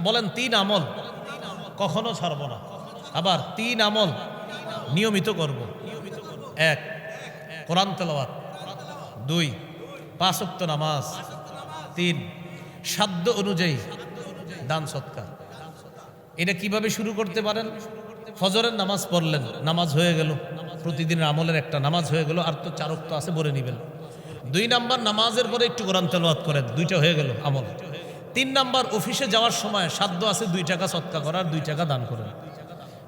বলেন 3 আমল কখনো ছাড়বো না, আবার 3 আমল নিয়মিত করব। 1 কোরআন তেলাওয়াত, 2 5 ওয়াক্ত নামাজ, 3 সাধ্য অনুযায়ী দান সৎকার। এটা কিভাবে শুরু করতে পারেন? ফজরের নামাজ পড়লেন, নামাজ হয়ে গেল, প্রতিদিনের আমলের একটা নামাজ হয়ে গেল, আর তো 4 ওয়াক্ত আছে বলে নেবেন। 2 নাম্বার নামাজের পরে একটু কোরআন তেলাওয়াত করেন, 2টা হয়ে গেল আমল। 3 নাম্বার অফিসে যাওয়ার সময় সাধ্য আছে 2 টাকা সৎকার করার, 2 টাকা দান করেন।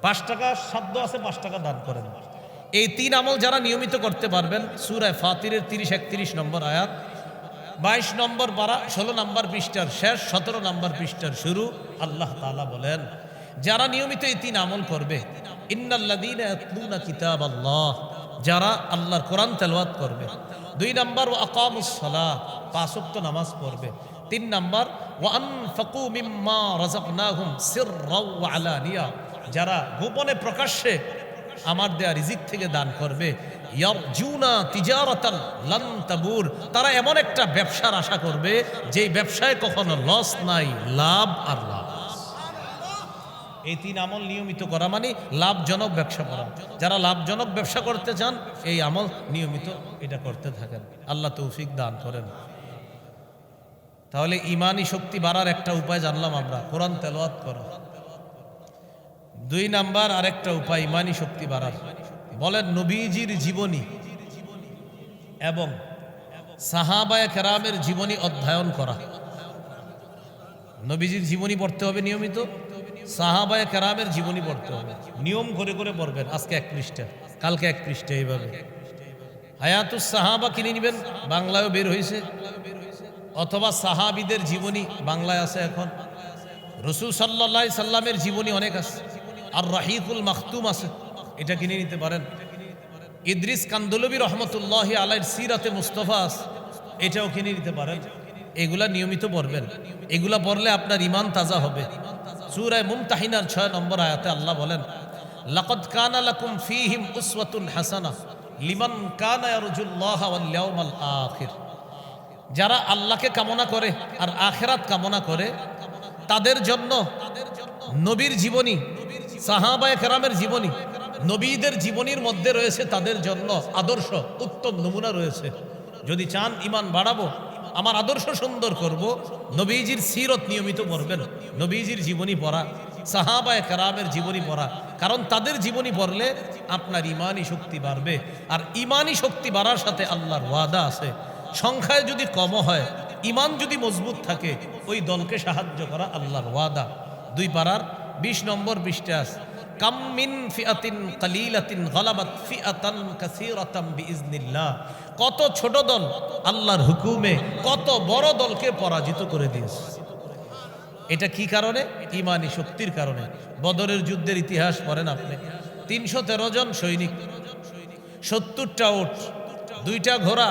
5 টাকা সাধ্য আছে, 5 টাকা দান করেন। এই 3 আমল যারা নিয়মিত করতে পারবেন, সূরা ফাতিরের 30-31 নম্বর আয়াত, 22 নম্বর পারা 16 নম্বর পৃষ্ঠার শেষ, 17 নম্বর পৃষ্ঠার শুরু, আল্লাহ তাআলা বলেন যারা নিয়মিত এই 3 আমল করবে, ইন্নাল্লাযীনা ইয়াতলুনা কিতাবাল্লাহ, যারা আল্লাহর কোরআন তেলাওয়াত করবে। 2 নম্বর ওয়া আকামুস সালাহ, 5 ওয়াক্ত নামাজ পড়বে। 3 নম্বর ওয়া আনফাকু মিম্মা রাযাকনাহুম সিররাও ওয়া আলানিয়া, যারা গোপনে প্রকাশ্যে আমার দেয়া রিজিক থেকে দান করবে। ইয়ারজুনা তিজারাতান লান তাবুর, তারা এমন একটা ব্যবসার আশা করবে যেই ব্যবসায় কখনো লস নাই, লাভ আর লাভ। এই 3 আমল নিয়মিত করা মানে লাভজনক ব্যবসা করা। যারা লাভজনক ব্যবসা করতে চান এই আমল নিয়মিত এটা করতে থাকেন, আল্লাহ তৌফিক দান করেন। তাহলে ইমানি শক্তি বাড়ার একটা উপায় জানলাম আমরা, কোরআন তেলাওয়াত করা। 2 নাম্বার আরেকটা উপায় ইমানি শক্তি বাড়ার, বলেন নবীজির জীবনী এবং সাহাবায়ে কেরামের জীবনী অধ্যয়ন করা। নবীজির জীবনী পড়তে হবে নিয়মিত, সাহাবায়ে কেরামের জীবনী পড়তে হবে, নিয়ম করে করে পড়বেন। আজকে 1 পৃষ্ঠা, কালকে 1 পৃষ্ঠা, এইভাবে। হায়াতুস সাহাবা কিনে নেবেন, বাংলায়ও বের হয়েছে, অথবা সাহাবীদের জীবনী বাংলায় আছে এখন। রাসূল সাল্লাল্লাহু আলাইহি সাল্লামের জীবনী অনেক আছে, আর রাহিকুল মাখতুম আছে, এটা কিনে নিতে পারেন। ইদ্রিস কান্দলবী রহমতুল্লাহি আলাইহির সিরাতে মুস্তাফা আছে, এটাও কিনে নিতে পারেন। এগুলা নিয়মিত পড়বেন, এগুলা পড়লে আপনার ইমান তাজা হবে। সূরা মুমতাহিনার 6 নম্বর আয়াতে আল্লাহ বলেন, লাকাদ কানা লাকুম ফীহিম উসওয়াতুন হাসানাহ লিমান কানা ইয়ারজুল্লাহ ওয়াল ইয়াউমাল আখির, যারা আল্লাহকে কামনা করে আর আখিরাত কামনা করে তাদের জন্য নবীর জীবনী, সাহাবায়ে কেরামের জীবনী, নবীদের জীবনীর মধ্যে রয়েছে তাদের জন্য আদর্শ, উত্তম নমুনা রয়েছে। যদি চান ইমান বাড়াবো, আমার আদর্শ সুন্দর করব, নবীজির সিরত নিয়মিত পড়বেন, নবীজির জীবনী পড়া, সাহাবায়ে কেরামের জীবনী পড়া। কারণ তাদের জীবনী পড়লে আপনার ইমানি শক্তি বাড়বে, আর ইমানি শক্তি বাড়ার সাথে আল্লাহর ওয়াদা আছে, সংখ্যায় যদি কম হয়, ইমান যদি মজবুত থাকে, ওই দলকে সাহায্য করা আল্লাহর ওয়াদা। 2 পারার 20 নম্বর পৃষ্ঠা আছে, কাম মিন ফিআতিন কালিলাতিন গালাবাত ফিআতান কাসীরাতাম বিইজনিল্লাহ, কত ছোট দল আল্লাহর হুকুমে কত বড় দলকে পরাজিত করে দিয়েছে। এটা কি কারণে? ইমানি শক্তির কারণে। বদরের যুদ্ধের ইতিহাস পড়েন আপনি, 313 জন সৈনিক, 70টা উট, 2টা ঘোড়া,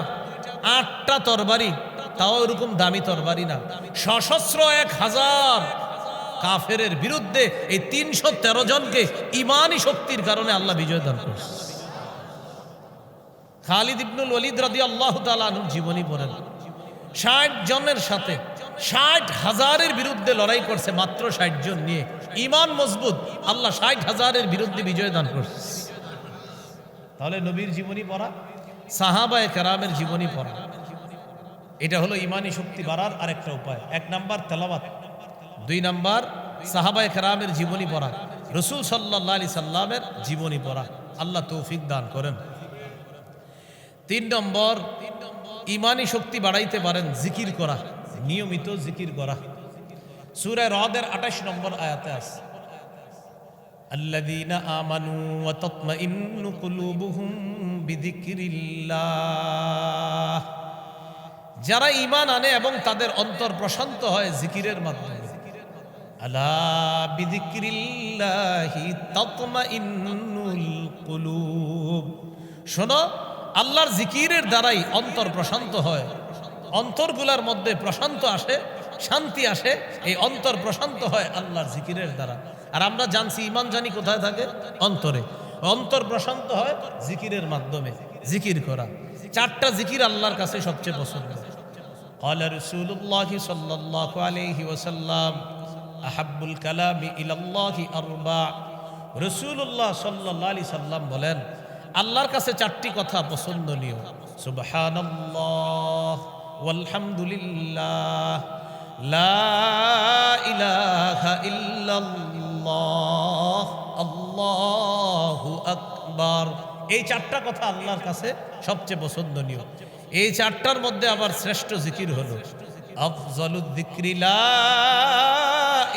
8টা তরবারি, তাও এরকম দামি তরবারি না, সশস্ত্র 1000 কাফেরের বিরুদ্ধে এই 313 জনকে ইমানি শক্তির কারণে আল্লাহ বিজয় দান করেছে। খালিদ ইবনুল ওয়ালিদ রাদিয়াল্লাহু তাআলা আনহুর জীবনী পড়েন, 60 জনের সাথে 60,000-এর বিরুদ্ধে লড়াই করছে, মাত্র 60 জন নিয়ে, ইমান মজবুত, আল্লাহ 60,000-এর বিরুদ্ধে বিজয় দান করছে। তাহলে নবীর জীবনী পড়া, সাহাবায়ে কেরামের জীবনী পড়া, এটা হলো ইমানি শক্তি বাড়ার আরেকটা উপায়। 1 নাম্বার তেলাওয়াত, 2 নাম্বার সাহাবায়ে কেরামের জীবনী পড়া, রাসূল সাল্লাল্লাহু আলাইহি সাল্লামের জীবনী পড়া, আল্লাহ তৌফিক দান করেন। 3 নম্বর ইমানি শক্তি বাড়াইতে পারেন জিকির করা, নিয়মিত জিকির করা। সূরা রদের 28 নম্বর আয়াতে আছে, আল্লাযীনা আমানু ওয়া তাতমাইন্নু কুলুবুহুম বিযিকরিল্লাহ, যারা ঈমান আনে এবং তাদের অন্তর প্রশান্ত হয় জিকিরের মাধ্যমে। আলা বিযিকরিল্লাহি তাতমাইন্নুল কুলুব, শোনো, আল্লাহর জিকিরের দ্বারাই অন্তর প্রশান্ত হয়, অন্তরগুলার মধ্যে প্রশান্ত আসে, শান্তি আসে, এই অন্তর প্রশান্ত হয় আল্লাহর জিকিরের দ্বারা। আর আমরা জানছি ঈমান জানি কোথায় থাকে? অন্তরে। অন্তর প্রশান্ত হয় জিকিরের মাধ্যমে, জিকির করা। 4টা জিকির আল্লাহর কাছে সবচেয়ে পছন্দ। ক্বালা রাসূলুল্লাহি সাল্লাল্লাহু আলাইহি ওয়াসাল্লাম, আহাব্বুল কালামি ইলাল্লাহি আরবা। রাসূলুল্লাহ সাল্লাল্লাহু আলাইহি সাল্লাম বলেন, আল্লাহর কাছে চারটি কথা পছন্দনীয়: সুবহানাল্লাহ, ওয়ালহামদুলিল্লাহ, লা ইলাহা ইল্লাল্লাহ, আল্লাহু আকবার। এই চারটা কথা আল্লাহর কাছে সবচেয়ে পছন্দনীয়। এই চারটার মধ্যে আবার শ্রেষ্ঠ জিকির হলো আফজালুয যিকরি লা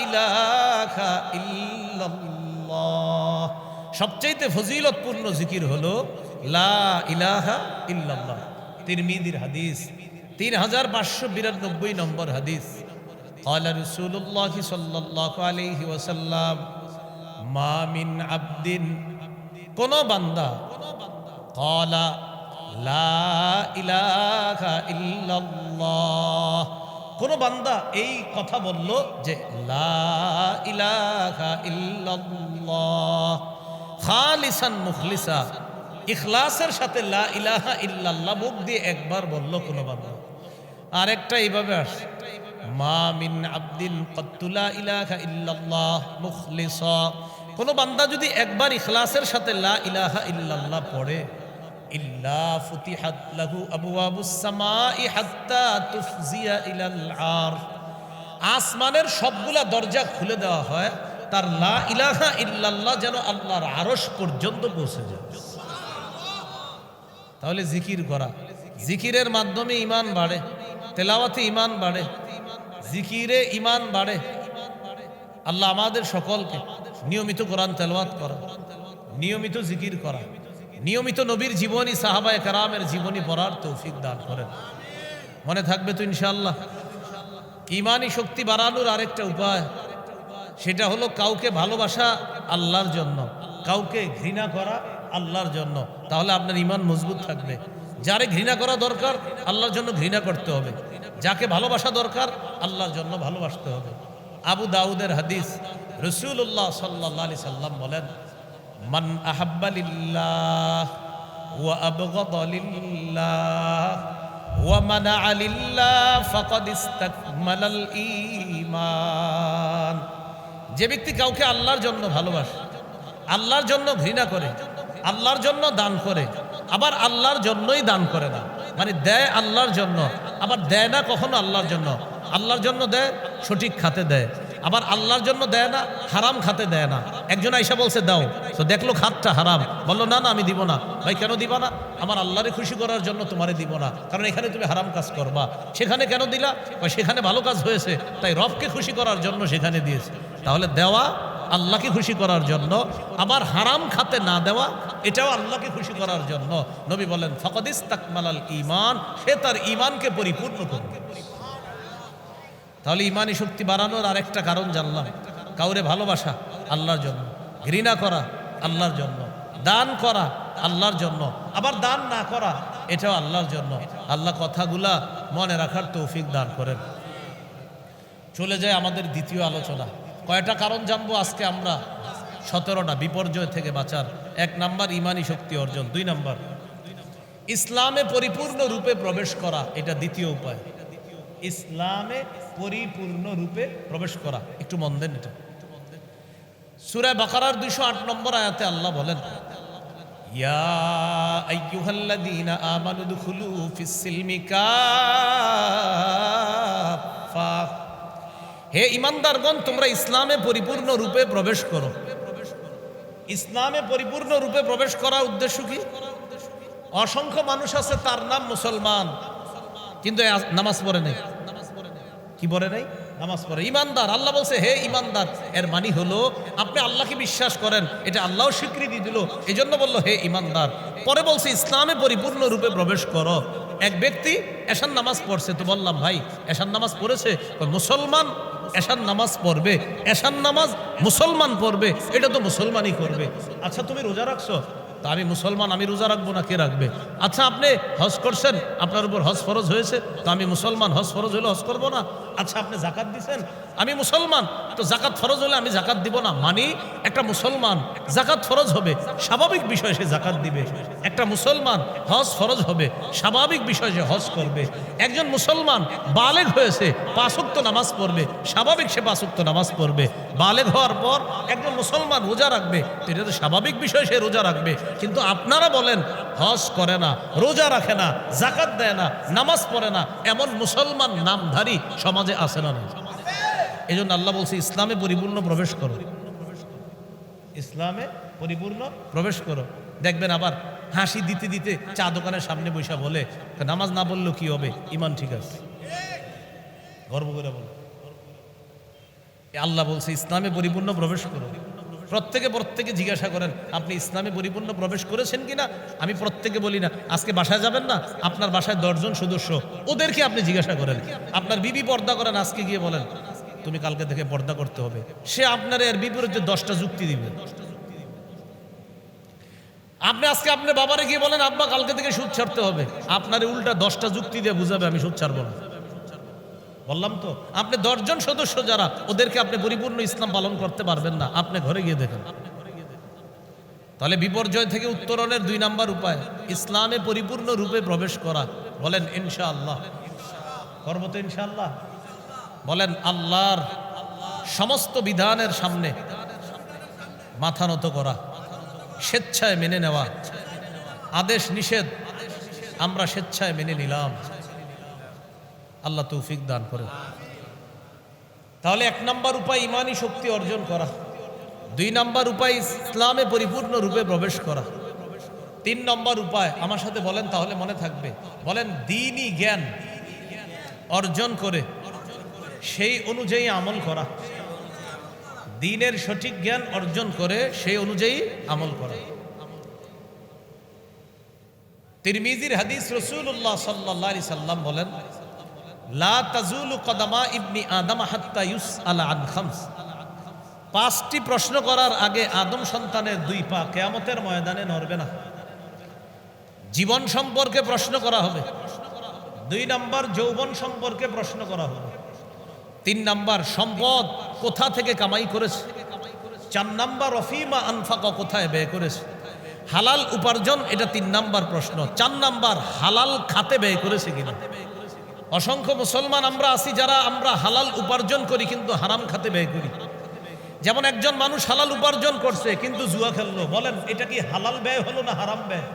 ইলাহা ইল্লাল্লাহ। সবচেয়ে ফজিলতপূর্ণ জিকির হলো লা ইলাহা ইল্লাল্লাহ। তিরমিজির হাদিস 3592 নম্বর হাদিস। قال رسول الله صلى الله عليه وسلم ما من عبد কোন বান্দা قال لا إله إلا الله, কোন বান্দা এই কথা বলল যে লা ইলাহা ইল্লাল্লাহ খালিসান মুখলিসা, ইখলাসের সাথে লা ইলাহা ইল্লাল্লাহ মুখ দিয়ে একবার বলল কোন বান্দা। আরেকটা এইভাবে আসে, মা মিন আবদিন ক্বাত্তু লা ইলাহা ইল্লাল্লাহ মুখলিসা, কোন বান্দা যদি একবার ইখলাসের সাথে লা ইলাহা ইল্লাল্লাহ পড়ে, ইল্লা ফুতিহাত লাহু আবওয়াবুস সামাই হাত্তা তুফজিয়া ইলাল আরশ, আসমানের সবগুলা দরজা খুলে দেওয়া হয় তার লা ইলাহা ইল্লাল্লাহ যেন আল্লাহর আরশ পর্যন্ত পৌঁছে যায়। তাহলে জিকির করা, জিকিরের মাধ্যমে ঈমান বাড়ে, তেলাওয়াতে ঈমান বাড়ে, জিকিরে ঈমান বাড়ে। আল্লাহ আমাদের সকলকে নিয়মিত কোরআন তেলাওয়াত করা, নিয়মিত জিকির করা, নিয়মিত নবীর জীবনী, সাহাবায়ে কেরামের জীবনী পড়ার তৌফিক দান করেন। মনে থাকবে তো ইনশাআল্লাহ। ঈমানি শক্তি বাড়ানোর আরেকটা উপায়, সেটা হলো কাউকে ভালোবাসা আল্লাহর জন্য, কাউকে ঘৃণা করা আল্লাহর জন্য। তাহলে আপনার ঈমান মজবুত থাকবে। যারে ঘৃণা করা দরকার আল্লাহর জন্য ঘৃণা করতে হবে, যাকে ভালোবাসা দরকার আল্লাহর জন্য ভালোবাসতে হবে। আবু দাউদের হাদিস, রাসূলুল্লাহ সাল্লাল্লাহু আলাইহি সাল্লাম বলেন, মান আহাব্বা লিল্লাহ ওয়া আবগাদা লিল্লাহ ওয়া মানাআ লিল্লাহ ফাকাদ ইসতাকমালাল ঈমান। যে ব্যক্তি কাউকে আল্লাহর জন্য ভালোবাসে, আল্লাহর জন্য ঘৃণা করে, আল্লাহর জন্য দান করে, আবার আল্লাহর জন্যই দান করে না, মানে দেয় আল্লাহর জন্য, আবার দেয় না কখনো আল্লাহর জন্য। আল্লাহর জন্য দেয়, সঠিক খাতে দেয়, আবার আল্লাহর জন্য দেয় না, হারাম খাতে দেয় না। একজন আইসা বলছে দাও, তো দেখলো খাতটা হারাম, বললো না না আমি দিব না। ভাই কেন দিবা না? আমার আল্লাহরে খুশি করার জন্য তোমারে দিব না, কারণ এখানে তুমি হারাম কাজ করবা। সেখানে কেন দিলা? সেখানে ভালো কাজ হয়েছে, তাই রবকে খুশি করার জন্য সেখানে দিয়েছে। তাহলে দেওয়া আল্লাহকে খুশি করার জন্য, আবার হারাম খাতে না দেওয়া এটাও আল্লাহকে খুশি করার জন্য। নবী বলেন ফাকাদ ইসতাকমালাল ঈমান, সে তার ঈমানকে পরিপূর্ণ করবে। তাহলে ঈমানি শক্তি বাড়ানোর আরেকটা কারণ জানলাম, কাউরে ভালোবাসা আল্লাহর জন্য, ঘৃণা করা আল্লাহর জন্য, দান করা আল্লাহর জন্য, আবার দান না করা এটাও আল্লাহর জন্য। আল্লাহ কথাগুলা মনে রাখার তৌফিক দান করেন। চলে যায় আমাদের দ্বিতীয় আলোচনা। কয়টা কারণ জানবো আজকে আমরা? 17টা বিপর্যয় থেকে বাঁচার। 1 নাম্বার ঈমানি শক্তি অর্জন, 2 নাম্বার ইসলামে পরিপূর্ণ রূপে প্রবেশ করা, এটা দ্বিতীয় উপায়। ইসলামে পরিপূর্ণ রূপে প্রবেশ করা, একটু মন দেন। এটা সূরা বাকারার 208 নম্বর আয়াতে আল্লাহ বলেন, ইয়া আইয়ুহাল্লাযীনা আমানু দুখুলু ফিস সিলমি কাফা, হে ঈমানদারগণ তোমরা ইসলামে পরিপূর্ণ রূপে প্রবেশ করো। ইসলামে পরিপূর্ণ রূপে প্রবেশ করার উদ্দেশ্য কি? অসংখ্য মানুষ আছে তার নাম মুসলমান, কিন্তু নামাজ পড়ে নাই। কি পড়ে নাই? নামাজ পড়ে। ঈমানদার, আল্লাহ বলছে হে ঈমানদার, এর মানে হলো আপনি আল্লাহকে বিশ্বাস করেন, এটা আল্লাহও স্বীকৃতি দিল, এজন্য বলল হে ঈমানদার। পরে বলছে ইসলামে পরিপূর্ণ রূপে প্রবেশ করো। এক ব্যক্তি এশার নামাজ পড়ছে, তো বললাম ভাই এশার নামাজ পড়েছে? মুসলমান এশার নামাজ পড়বে, এশার নামাজ মুসলমান পড়বে, এটা তো মুসলমানই করবে। আচ্ছা তুমি রোজা রাখছো? তা আমি মুসলমান, আমি রোজা রাখবো না, কে রাখবে? আচ্ছা আপনি হজ করছেন, আপনার উপর হজ ফরজ হয়েছে, তো আমি মুসলমান, হজ ফরজ হলে হজ করবো না? আচ্ছা আপনি জাকাত দিছেন, আমি মুসলমান, তো জাকাত ফরজ হলে আমি জাকাত দিব না? মানে একটা মুসলমান জাকাত ফরজ হবে, স্বাভাবিক বিষয় সে জাকাত দিবে। একটা মুসলমান হজ ফরজ হবে, স্বাভাবিক বিষয় সে হজ করবে। একজন মুসলমান বালেগ হয়েছে, 5 ওয়াক্ত নামাজ পড়বে, স্বাভাবিক সে 5 ওয়াক্ত নামাজ পড়বে। বালেগ হওয়ার পর একজন মুসলমান রোজা রাখবে, এটা তো স্বাভাবিক বিষয়, সে রোজা রাখবে। কিন্তু আপনারা বলেন হজ করে না, রোজা রাখে না, জাকাত দেয় না, নামাজ পড়ে না, এমন মুসলমান নামধারী সমাজে আছে না? এই জন্য আল্লাহ বলছে ইসলামে পরিপূর্ণ প্রবেশ করো, ইসলামে পরিপূর্ণ প্রবেশ করো। দেখবেন আবার হাসি দিতে দিতে চা দোকানের সামনে বৈশা বলে নামাজ না বললেও কি হবে, ইমান ঠিক আছে, গর্ব করে বলে। আল্লাহ বলছে ইসলামে পরিপূর্ণ প্রবেশ করো। প্রত্যেকে জিজ্ঞাসা করেন আপনি ইসলামে পরিপূর্ণ প্রবেশ করেছেন কিনা। আমি প্রত্যেকে বলি না, আজকে বাসায় যাবেন না, আপনার বাসায় 10 জন সদস্য, ওদেরকে আপনি জিজ্ঞাসা করেন। আপনার বিবি পর্দা করেন, আজকে গিয়ে বলেন তুমি কালকে থেকে পর্দা করতে হবে, সে আপনার এর বিপরীতে 10টা যুক্তি দিবে। আপনি আজকে আপনার বাবারে গিয়ে বলেন আব্বা কালকে থেকে সুদ ছাড়তে হবে, আপনার উল্টা 10টা যুক্তি দিয়ে বুঝাবে আমি সুদ ছাড়বো না। বললাম তো, আপনি 10 জন সদস্য যারা, ওদেরকে আপনি পরিপূর্ণ ইসলাম পালন করতে পারবেন না। আপনি ঘরে গিয়ে দেখেন। তাহলে বিপর্যয় থেকে উত্তরণের 2 নাম্বার উপায় ইসলামে পরিপূর্ণ রূপে প্রবেশ করা। বলেন ইনশাআল্লাহ করব তো ইনশাআল্লাহ। বলেন আল্লাহর সমস্ত বিধানের সামনে মাথা নত করা, স্বেচ্ছায় মেনে নেওয়া, আদেশ নিষেধ আমরা স্বেচ্ছায় মেনে নিলাম। আল্লাহ তৌফিক দান করে। তাহলে 1 নাম্বার উপায় ইমানি শক্তি অর্জন করা, 2 নাম্বার উপায় ইসলামে পরিপূর্ণ রূপে প্রবেশ করা, 3 নম্বর উপায় আমার সাথে বলেন তাহলে মনে থাকবে। বলেন দ্বীনি জ্ঞান অর্জন করে সেই অনুযায়ী আমল করা। দ্বীনের সঠিক জ্ঞান অর্জন করে সেই অনুযায়ী আমল করা। তিরমিজির হাদিস, রাসূলুল্লাহ সাল্লাল্লাহু আলাইহি সাল্লাম বলেন লা তাজুলু কদামা ইবনি আদম হাত্তা ইউসআলা আন খামস। 5টি প্রশ্ন করার আগে আদম সন্তানের 2 পা কিয়ামতের ময়দানে নড়বে না। জীবন সম্পর্কে প্রশ্ন করা হবে, 2 নাম্বার যৌবন সম্পর্কে প্রশ্ন করা হবে, 3 নাম্বার সম্পদ কোথা থেকে কামাই করেছে, 4 নাম্বার রফিমা আনফাকা কোথায় ব্যয় করেছে। হালাল উপার্জন এটা 3 নাম্বার প্রশ্ন। 4 নাম্বার হালাল খাতে ব্যয় করেছে কিনা। অসংখ্য মুসলমান আমরা আছি যারা আমরা হালাল উপার্জন করি কিন্তু হারাম খাতে ব্যয় করি। যেমন একজন মানুষ হালাল উপার্জন করছে কিন্তু জুয়া খেললো, বলেন এটা কি হালাল ব্যয় হলো না হারাম ব্যয়?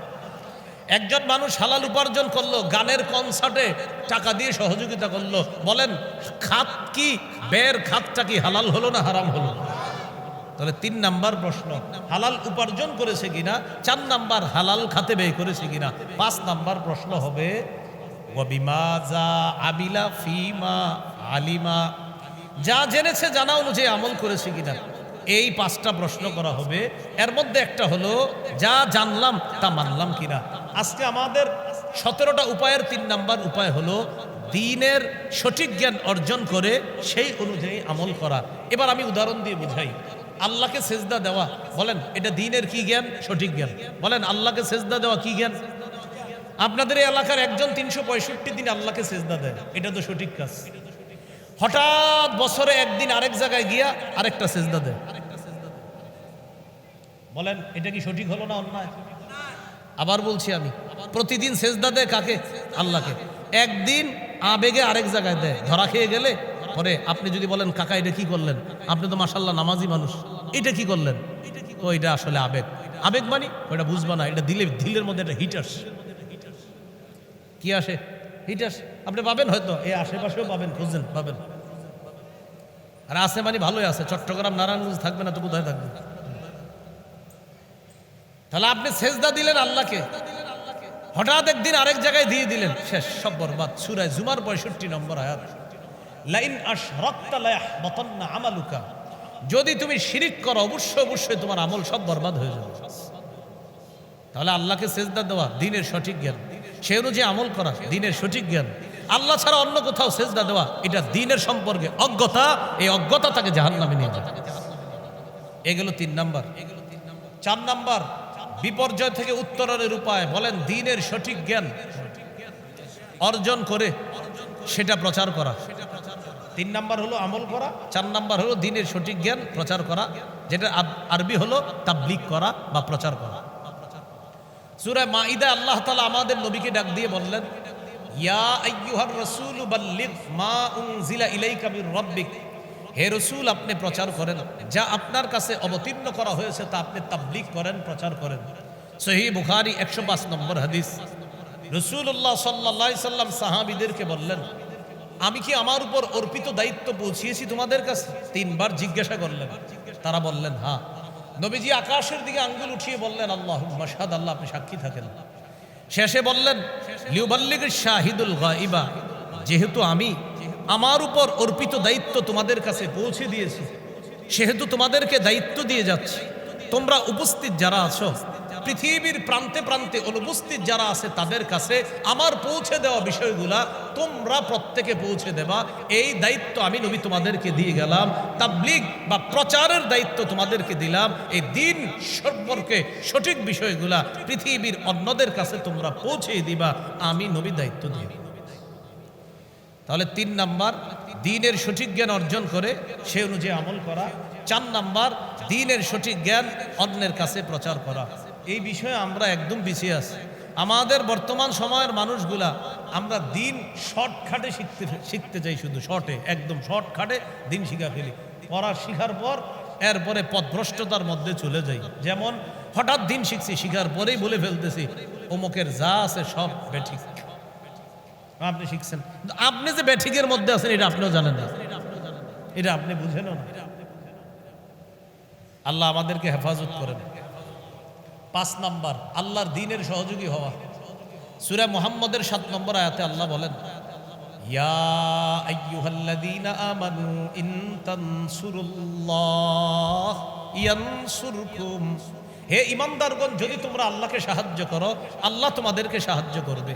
একজন মানুষ হালাল উপার্জন করলো, গানের কনসার্টে টাকা দিয়ে সহযোগিতা করলো, বলেন খাত কি, ব্যয়ের খাতটা কি হালাল হলো না হারাম হলো? তাহলে 3 নাম্বার প্রশ্ন হালাল উপার্জন করেছে কিনা, 4 নাম্বার হালাল খাতে ব্যয় করেছে কিনা, 5 নাম্বার প্রশ্ন হবে ওয়াবিমাজা আবিলা ফিমা আলিমা, যা জেনেছে জানা অনুযায়ী আমল করেছে কিনা। এই 5টা প্রশ্ন করা হবে। এর মধ্যে একটা হলো যা জানলাম তা মানলাম কিনা। আজকে আমাদের 17টা উপায়ের 3 নাম্বার উপায় হলো দ্বীনের সঠিক জ্ঞান অর্জন করে সেই অনুযায়ী আমল করা। এবার আমি উদাহরণ দিয়ে বুঝাই। আল্লাহকে সেজদা দেওয়া, বলেন এটা দ্বীনের কি জ্ঞান? সঠিক জ্ঞান। বলেন আল্লাহকে সেজদা দেওয়া কি জ্ঞান? আপনাদের এই এলাকার একজন 365 দিন আল্লাহকে সেজদা দেয়, এটা তো সঠিক কাজ। হঠাৎ বছরে একদিন আরেক জায়গায় গিয়া আরেকটা সেজদা দেয়, বলেন এটা কি সঠিক হলো না অন্যায়? আবার বলছি আমি, প্রতিদিন সেজদা দেয় কাকে? আল্লাহকে। একদিন আবেগে আরেক জায়গায় দেয়, ধরা খেয়ে গেলে পরে আপনি যদি বলেন কাকা এটা কি করলেন, আপনি তো মাশাআল্লাহ নামাজি মানুষ, এটা কি করলেন? ও এটা আসলে আবেগ। আবেগ মানে ওটা বুঝবা না, এটা দিলের মধ্যে একটা হিট আসে। কি আসে? হিট আসে। আপনি পাবেন হয়তো এই আশেপাশেও পাবেন, খুঁজেন পাবেন। আর আছে মানে ভালোই আছে, চট্টগ্রাম নারায়ণগঞ্জ থাকবে না তো কোথায় থাকবে? তাহলে আপনি সেজদা দিলেন আল্লাহকে, হঠাৎ একদিন আরেক জায়গায় দিয়ে দিলেন, শেষ, সব বরবাদ। সূরা জুমার 65 নম্বর আয়াত, লাইন আশরাকতা লায়াহবাতান্না আমালুকা, যদি তুমি শিরিক করো অবশ্যই তোমার আমল সব বরবাদ হয়ে যাবে। তাহলে আল্লাহকে সেজদা দেওয়া দ্বীনের সঠিক জ্ঞান, সে অনুযায়ী আমল করা দ্বীনের সঠিক জ্ঞান। আল্লাহ ছাড়া অন্য কোথাও সেজদা দেওয়া এটা দ্বীনের সম্পর্কে অজ্ঞতা, এই অজ্ঞতা তাকে জাহান্নামে নিয়ে যায়। এগুলো 3 নাম্বার। 4 নাম্বার বিপর্যয় থেকে উত্তরণের উপায়, বলেন দ্বীনের সঠিক জ্ঞান অর্জন করে সেটা প্রচার করা। তিন নাম্বার হলো আমল করা, চার নাম্বার হলো দ্বীনের সঠিক জ্ঞান প্রচার করা, যেটা আরবি হলো তাবলীগ করা বা প্রচার করা। সূরা মাঈদা আল্লাহ তাআলা আমাদের নবীকে ডাক দিয়ে বললেন, ইয়া আইয়ুহার রাসূলু বাল্লিগ মা উনজিলা ইলাইকা মির রাব্বিক, হে রাসূল আপনি প্রচার করেন, যা আপনার কাছে অবতীর্ণ করা হয়েছে তা আপনি তাবলীগ করেন, প্রচার করেন। সহিহ বুখারী 105 নম্বর হাদিস। রাসূলুল্লাহ সাল্লাল্লাহু আলাইহি সাল্লাম সাহাবীদেরকে বললেন, আমি কি আমার উপর অর্পিত দায়িত্ব পৌঁছিয়েছি তোমাদের কাছে? তিনবার জিজ্ঞাসা করলেন। তারা বললেন হ্যাঁ। নবীজি আকাশের দিকে আঙ্গুল উঠিয়ে বললেন, আল্লাহুম্মা শাহাদ, আল্লাহ আপনি সাক্ষী থাকেন। শেষে বললেন, লিউবাল্লিগিশ শাহিদুল গায়বা, যেহেতু আমি আমার উপর অর্পিত দায়িত্ব তোমাদের কাছে পৌঁছে দিয়েছি, সেহেতু তোমাদেরকে দায়িত্ব দিয়ে যাচ্ছি, তোমরা উপস্থিত যারা আছো, পৃথিবীর প্রান্তে প্রান্তে অনুপস্থিত যারা আছে, তাদের কাছে আমার পৌঁছে দেওয়া বিষয়গুলা তোমরা প্রত্যেকে পৌঁছে দেবা, এই দায়িত্ব আমি নবী তোমাদেরকে দিয়ে গেলাম। তাবলীগ বা প্রচারের দায়িত্ব তোমাদেরকে দিলাম, এই দ্বীন সম্পর্কে সঠিক বিষয়গুলা পৃথিবীর অন্যদের কাছে তোমরা পৌঁছে দিবা, আমি নবী দায়িত্ব দিয়ে। তাহলে তিন নাম্বার দ্বীনের সঠিক জ্ঞান অর্জন করে সে অনুযায়ী আমল করা, চার নাম্বার দ্বীনের সঠিক জ্ঞান অন্যের কাছে প্রচার করা। এই বিষয়ে আমরা একদম পিছিয়ে আছি। আমাদের বর্তমান সময়ের মানুষগুলা আমরা দ্বীন শর্টকাটে শিখতে চাই, শুধু শর্টে, একদম শর্টকাটে দ্বীন শিখা ফেলি। পড়া শিখার পর এরপরে পথভ্রষ্টতার মধ্যে চলে যাই। যেমন হঠাৎ দ্বীন শিখছি, শিখার পরেই বলে ফেলতেছি অমুকের যা আছে সব বেঠিক। আপনি শিখছেন, আপনি যে বেঠিকের মধ্যে আছেন এটা আপনিও জানেন না, এটা আপনি বুঝেনও না। আল্লাহ আমাদেরকে হেফাজত করেন। 5 নাম্বার আল্লাহর দ্বীনের সহযোগী হওয়া। সূরা মুহাম্মদের 7 নম্বর আয়াতে আল্লাহ বলেন, ইয়া আইয়ুহাল্লাযীনা আমানু ইন তানসুরুল্লাহ ইয়ানসুরকুম, হে ঈমানদারগণ যদি তোমরা আল্লাহকে সাহায্য করো আল্লাহ তোমাদেরকে সাহায্য করবে।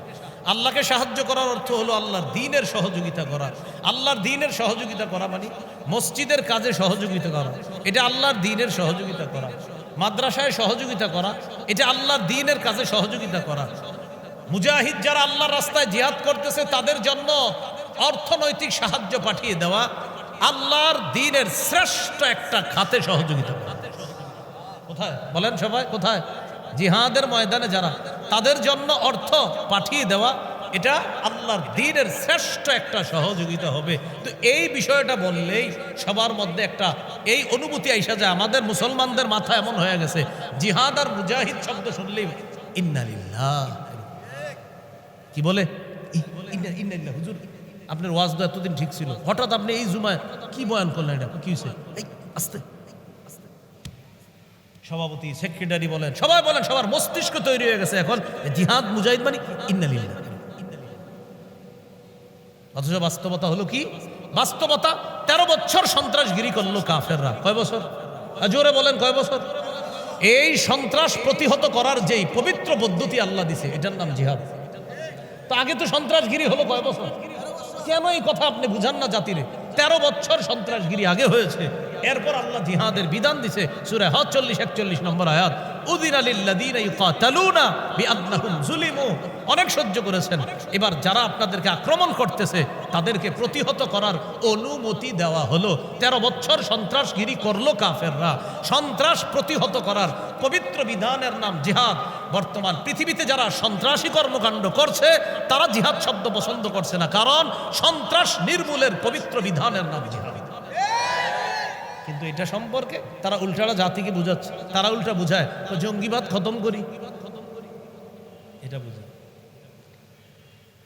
আল্লাহকে সাহায্য করার অর্থ হলো আল্লাহর দ্বীনের সহযোগিতা করা। আল্লাহর দ্বীনের সহযোগিতা করা মানে মসজিদের কাজে সহযোগিতা করা, এটা আল্লাহর দ্বীনের সহযোগিতা করা। মাদ্রাসায় সহযোগিতা করা, এটা আল্লাহর দ্বীনের কাজে সহযোগিতা করা। মুজাহিদ যারা আল্লাহর রাস্তায় জিহাদ করতেছে তাদের জন্য অর্থনৈতিক সাহায্য পাঠিয়ে দেওয়া, আল্লাহর দ্বীনের শ্রেষ্ঠ একটা খাতে সহযোগিতা করা। কোথায় বলেন সবাই, কোথায়? জিহাদের ময়দানে যারা, তাদের জন্য অর্থ পাঠিয়ে দেওয়া, এটা আল্লাহর দ্বীনের শ্রেষ্ঠ একটা সহযোগিতা হবে। তো এই বিষয়টা বললেই সবার মধ্যে একটা এই অনুভূতি আইসা যায়। আমাদের মুসলমানদের মাথা এমন হয়ে গেছে, জিহাদ আর মুজাহিদ শব্দ শুনলেই ইন্না লিল্লাহ, কি বলে ইন্না লিল্লাহ। হুজুর আপনার ওয়াজ তো এতদিন ঠিক ছিল, হঠাৎ আপনি এই জুমায় কি বয়ান করলেন, এটা কি হয়েছে? আস্তে সভাপতি, সেক্রেটারি বলেন, সবাই বলেন, সবার মস্তিষ্ক তৈরি হয়ে গেছে এখন জিহাদ মুজাহিদ মানে ইন্না লিল্লাহ। অথচ বাস্তবতা হলো কি? বাস্তবতা 13 বছর সন্ত্রাসগিরি করলো কাফেররা। কয় বছর? জোরে বলেন, কয় বছর? এই সন্ত্রাস প্রতিহত করার যেই পবিত্র পদ্ধতি আল্লাহ দিছে, এটার নাম জিহাদ। তো আগে তো সন্ত্রাসগিরি হলো কয় বছর? কেন এই কথা আপনি বুঝান না জাতিরে? 13 বছর সন্ত্রাসগিরি আগে হয়েছে, এরপর আল্লাহ জিহাদের বিধান দিছে। সূরা হজ 40-41 নম্বর আয়াত, উযিনা লিল্লাযীনা ইউকাতালুনা বিআন্নাহুম যুলিমু। অনেক সহ্য করেছেন, এবার যারা আপনাদেরকে আক্রমণ করতেছে তাদেরকে প্রতিহত করার অনুমতি দেওয়া হলো। 13 বছর সন্ত্রাসগিরি করলো কাফেররা। সন্ত্রাস প্রতিহত করার পবিত্র বিধানের নাম জিহাদ। বর্তমান পৃথিবীতে যারা সন্ত্রাসী কর্মকাণ্ড করছে তারা জিহাদ শব্দ পছন্দ করছে না, কারণ সন্ত্রাস নির্মূলের পবিত্র বিধানের নাম জিহাদ। কিন্তু এটা সম্পর্কে তারা উল্টাটা জাতিকে বুঝাচ্ছে, তারা উল্টা বুঝায় তো জঙ্গিবাদ খতম করি, এটা বুঝে।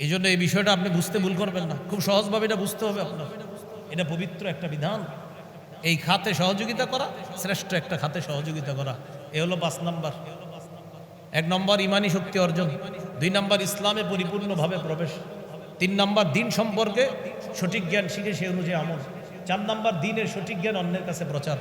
এই জন্য এই বিষয়টা আপনি বুঝতে ভুল করবেন না, খুব সহজভাবে এটা বুঝতে হবে আপনার। এটা পবিত্র একটা বিধান, এই খাতে সহযোগিতা করা, শ্রেষ্ঠ একটা খাতে সহযোগিতা করা। এ হলো 5 নাম্বার। 1 নম্বর ইমানি শক্তি অর্জন, 2 নম্বর ইসলামে পরিপূর্ণভাবে প্রবেশ, 3 নম্বর দ্বীন সম্পর্কে সঠিক জ্ঞান শিখে সে অনুযায়ী আমল, 4 নম্বর দ্বীনের সঠিক জ্ঞান অন্যের কাছে প্রচার।